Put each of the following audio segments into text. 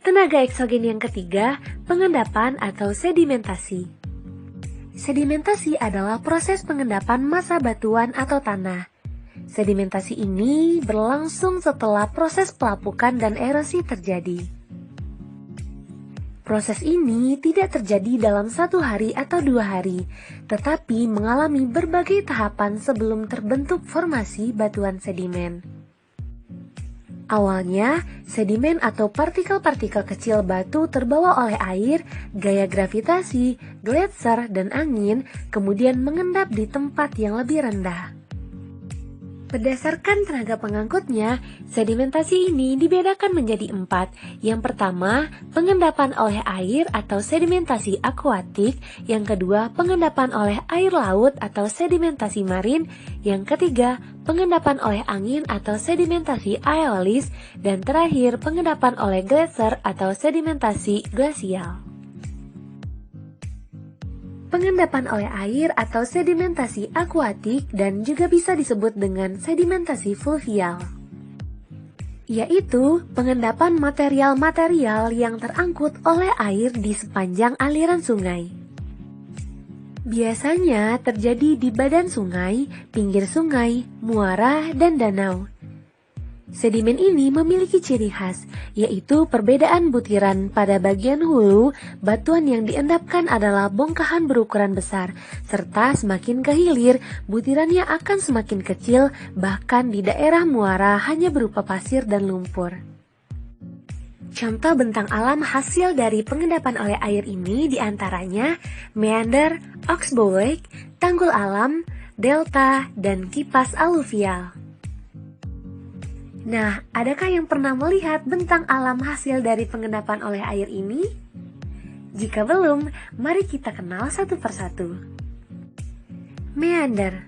Tenaga eksogen yang ketiga, pengendapan atau sedimentasi. Sedimentasi adalah proses pengendapan massa batuan atau tanah. Sedimentasi ini berlangsung setelah proses pelapukan dan erosi terjadi. Proses ini tidak terjadi dalam 1 hari atau 2 hari, tetapi mengalami berbagai tahapan sebelum terbentuk formasi batuan sedimen. Awalnya, sedimen atau partikel-partikel kecil batu terbawa oleh air, gaya gravitasi, gletser, dan angin, kemudian mengendap di tempat yang lebih rendah. Berdasarkan tenaga pengangkutnya, sedimentasi ini dibedakan menjadi 4. Yang pertama, pengendapan oleh air atau sedimentasi akuatik. Yang kedua, pengendapan oleh air laut atau sedimentasi marin. Yang ketiga, pengendapan oleh angin atau sedimentasi aeolis. Dan terakhir, pengendapan oleh gletser atau sedimentasi glasial. Pengendapan oleh air atau sedimentasi akuatik dan juga bisa disebut dengan sedimentasi fluvial, yaitu pengendapan material-material yang terangkut oleh air di sepanjang aliran sungai. Biasanya terjadi di badan sungai, pinggir sungai, muara, dan danau. Sedimen ini memiliki ciri khas, yaitu perbedaan butiran. Pada bagian hulu, batuan yang diendapkan adalah bongkahan berukuran besar, serta semakin ke hilir, butirannya akan semakin kecil, bahkan di daerah muara hanya berupa pasir dan lumpur. Contoh bentang alam hasil dari pengendapan oleh air ini diantaranya meander, oxbow lake, tanggul alam, delta, dan kipas aluvial. Nah, adakah yang pernah melihat bentang alam hasil dari pengendapan oleh air ini? Jika belum, mari kita kenal satu persatu. Meander.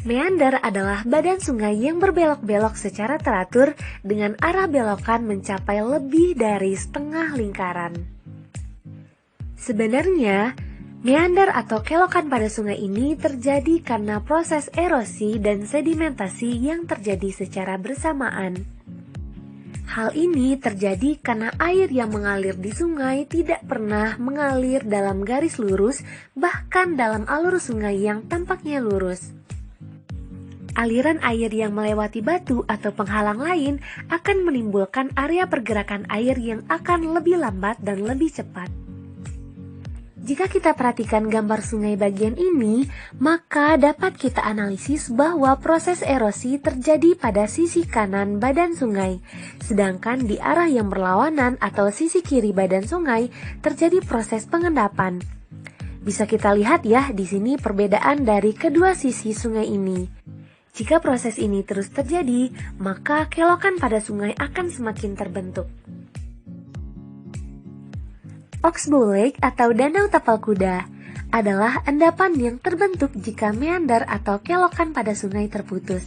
Meander adalah badan sungai yang berbelok-belok secara teratur dengan arah belokan mencapai lebih dari setengah lingkaran. Sebenarnya, meander atau kelokan pada sungai ini terjadi karena proses erosi dan sedimentasi yang terjadi secara bersamaan. Hal ini terjadi karena air yang mengalir di sungai tidak pernah mengalir dalam garis lurus, bahkan dalam alur sungai yang tampaknya lurus. Aliran air yang melewati batu atau penghalang lain akan menimbulkan area pergerakan air yang akan lebih lambat dan lebih cepat. Jika kita perhatikan gambar sungai bagian ini, maka dapat kita analisis bahwa proses erosi terjadi pada sisi kanan badan sungai, sedangkan di arah yang berlawanan atau sisi kiri badan sungai terjadi proses pengendapan. Bisa kita lihat ya di sini perbedaan dari kedua sisi sungai ini. Jika proses ini terus terjadi, maka kelokan pada sungai akan semakin terbentuk. Oxbow Lake atau Danau Tapal Kuda adalah endapan yang terbentuk jika meander atau kelokan pada sungai terputus.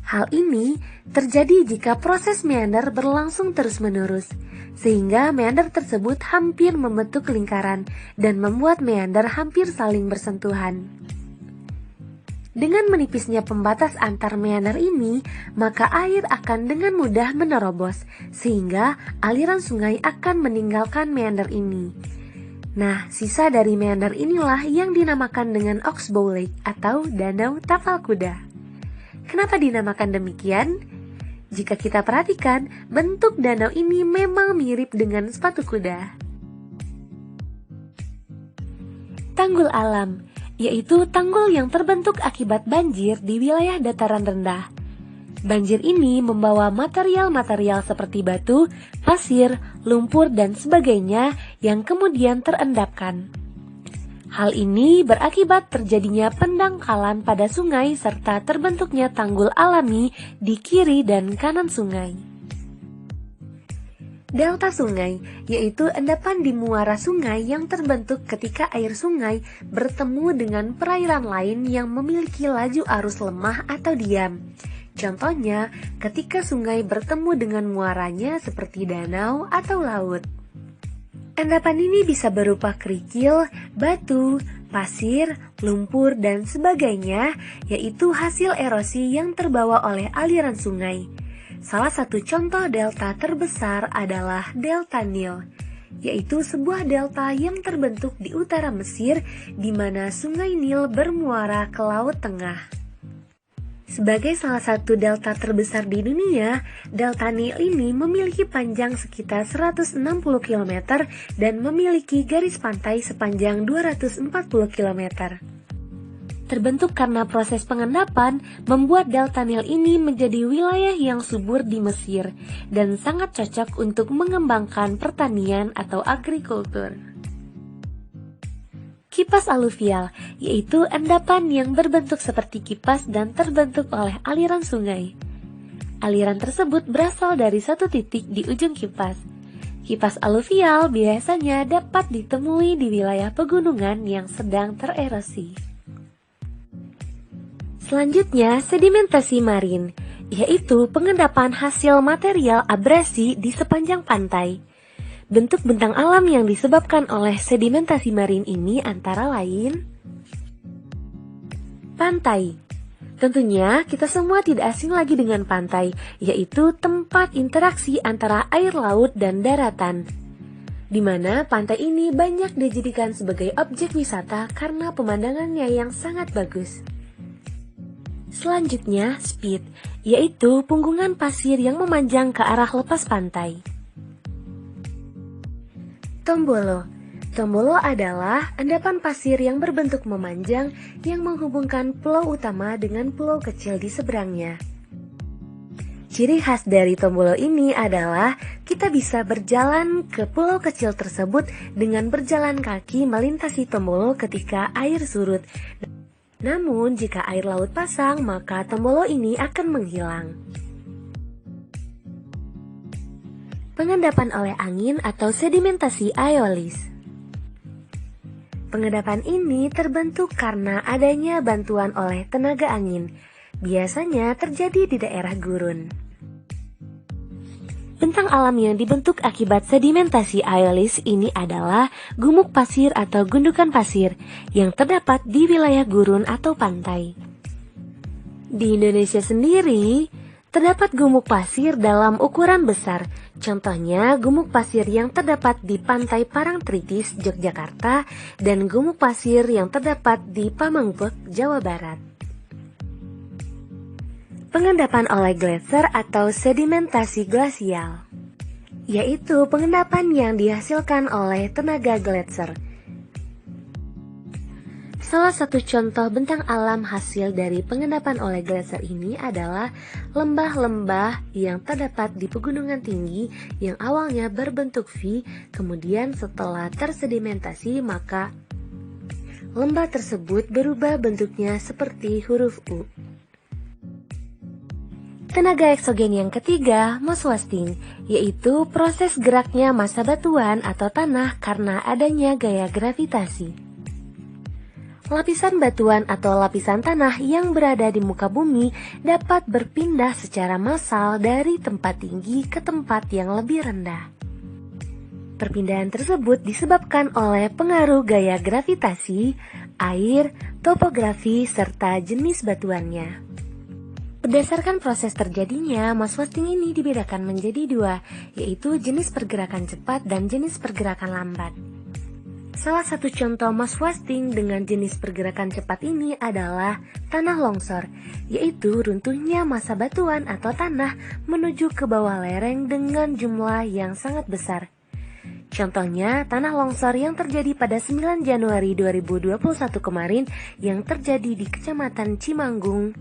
Hal ini terjadi jika proses meander berlangsung terus-menerus, sehingga meander tersebut hampir membentuk lingkaran dan membuat meander hampir saling bersentuhan. Dengan menipisnya pembatas antar meander ini, maka air akan dengan mudah menerobos, sehingga aliran sungai akan meninggalkan meander ini. Nah, sisa dari meander inilah yang dinamakan dengan Oxbow Lake atau Danau Tapal Kuda. Kenapa dinamakan demikian? Jika kita perhatikan, bentuk danau ini memang mirip dengan sepatu kuda. Tanggul alam, yaitu tanggul yang terbentuk akibat banjir di wilayah dataran rendah. Banjir ini membawa material-material seperti batu, pasir, lumpur, dan sebagainya yang kemudian terendapkan. Hal ini berakibat terjadinya pendangkalan pada sungai serta terbentuknya tanggul alami di kiri dan kanan sungai. Delta sungai, yaitu endapan di muara sungai yang terbentuk ketika air sungai bertemu dengan perairan lain yang memiliki laju arus lemah atau diam. Contohnya, ketika sungai bertemu dengan muaranya seperti danau atau laut. Endapan ini bisa berupa kerikil, batu, pasir, lumpur, dan sebagainya, yaitu hasil erosi yang terbawa oleh aliran sungai. Salah satu contoh delta terbesar adalah Delta Nil, yaitu sebuah delta yang terbentuk di utara Mesir di mana Sungai Nil bermuara ke Laut Tengah. Sebagai salah satu delta terbesar di dunia, Delta Nil ini memiliki panjang sekitar 160 km dan memiliki garis pantai sepanjang 240 km. Terbentuk karena proses pengendapan membuat Delta Nil ini menjadi wilayah yang subur di Mesir dan sangat cocok untuk mengembangkan pertanian atau agrikultur. Kipas aluvial, yaitu endapan yang berbentuk seperti kipas dan terbentuk oleh aliran sungai. Aliran tersebut berasal dari satu titik di ujung kipas. Kipas aluvial biasanya dapat ditemui di wilayah pegunungan yang sedang tererosi. Selanjutnya, sedimentasi marin, yaitu pengendapan hasil material abrasi di sepanjang pantai. Bentuk bentang alam yang disebabkan oleh sedimentasi marin ini antara lain pantai. Tentunya kita semua tidak asing lagi dengan pantai, yaitu tempat interaksi antara air laut dan daratan, di mana pantai ini banyak dijadikan sebagai objek wisata karena pemandangannya yang sangat bagus. Selanjutnya, spit, yaitu punggungan pasir yang memanjang ke arah lepas pantai. Tombolo. Tombolo adalah endapan pasir yang berbentuk memanjang yang menghubungkan pulau utama dengan pulau kecil di seberangnya. Ciri khas dari tombolo ini adalah kita bisa berjalan ke pulau kecil tersebut dengan berjalan kaki melintasi tombolo ketika air surut. Namun jika air laut pasang, maka tombolo ini akan menghilang. Pengendapan oleh angin atau sedimentasi aeolis. Pengendapan ini terbentuk karena adanya bantuan oleh tenaga angin, biasanya terjadi di daerah gurun. Bentang alam yang dibentuk akibat sedimentasi aeolis ini adalah gumuk pasir atau gundukan pasir yang terdapat di wilayah gurun atau pantai. Di Indonesia sendiri, terdapat gumuk pasir dalam ukuran besar, contohnya gumuk pasir yang terdapat di Pantai Parangtritis, Yogyakarta, dan gumuk pasir yang terdapat di Pamengpeuk, Jawa Barat. Pengendapan oleh gletser atau sedimentasi glasial, yaitu pengendapan yang dihasilkan oleh tenaga gletser. Salah satu contoh bentang alam hasil dari pengendapan oleh gletser ini adalah lembah-lembah yang terdapat di pegunungan tinggi yang awalnya berbentuk V, kemudian setelah tersedimentasi maka lembah tersebut berubah bentuknya seperti huruf U. Tenaga eksogen yang ketiga, mass wasting, yaitu proses geraknya massa batuan atau tanah karena adanya gaya gravitasi. Lapisan batuan atau lapisan tanah yang berada di muka bumi dapat berpindah secara massal dari tempat tinggi ke tempat yang lebih rendah. Perpindahan tersebut disebabkan oleh pengaruh gaya gravitasi, air, topografi, serta jenis batuannya. Berdasarkan proses terjadinya, mass wasting ini dibedakan menjadi dua, yaitu jenis pergerakan cepat dan jenis pergerakan lambat. Salah satu contoh mass wasting dengan jenis pergerakan cepat ini adalah tanah longsor, yaitu runtuhnya massa batuan atau tanah menuju ke bawah lereng dengan jumlah yang sangat besar. Contohnya, tanah longsor yang terjadi pada 9 Januari 2021 kemarin yang terjadi di Kecamatan Cimanggung,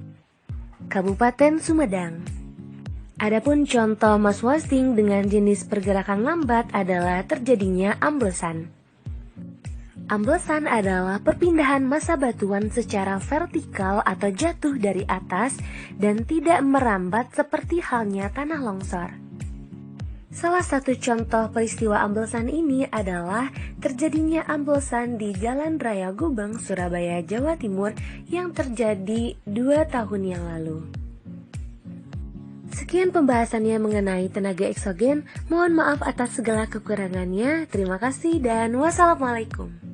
Kabupaten Sumedang. Adapun contoh mass wasting dengan jenis pergerakan lambat adalah terjadinya amblesan. Amblesan adalah perpindahan massa batuan secara vertikal atau jatuh dari atas dan tidak merambat seperti halnya tanah longsor. Salah satu contoh peristiwa amblesan ini adalah terjadinya amblesan di Jalan Raya Gubeng, Surabaya, Jawa Timur yang terjadi 2 tahun yang lalu. Sekian pembahasannya mengenai tenaga eksogen. Mohon maaf atas segala kekurangannya. Terima kasih dan wassalamualaikum.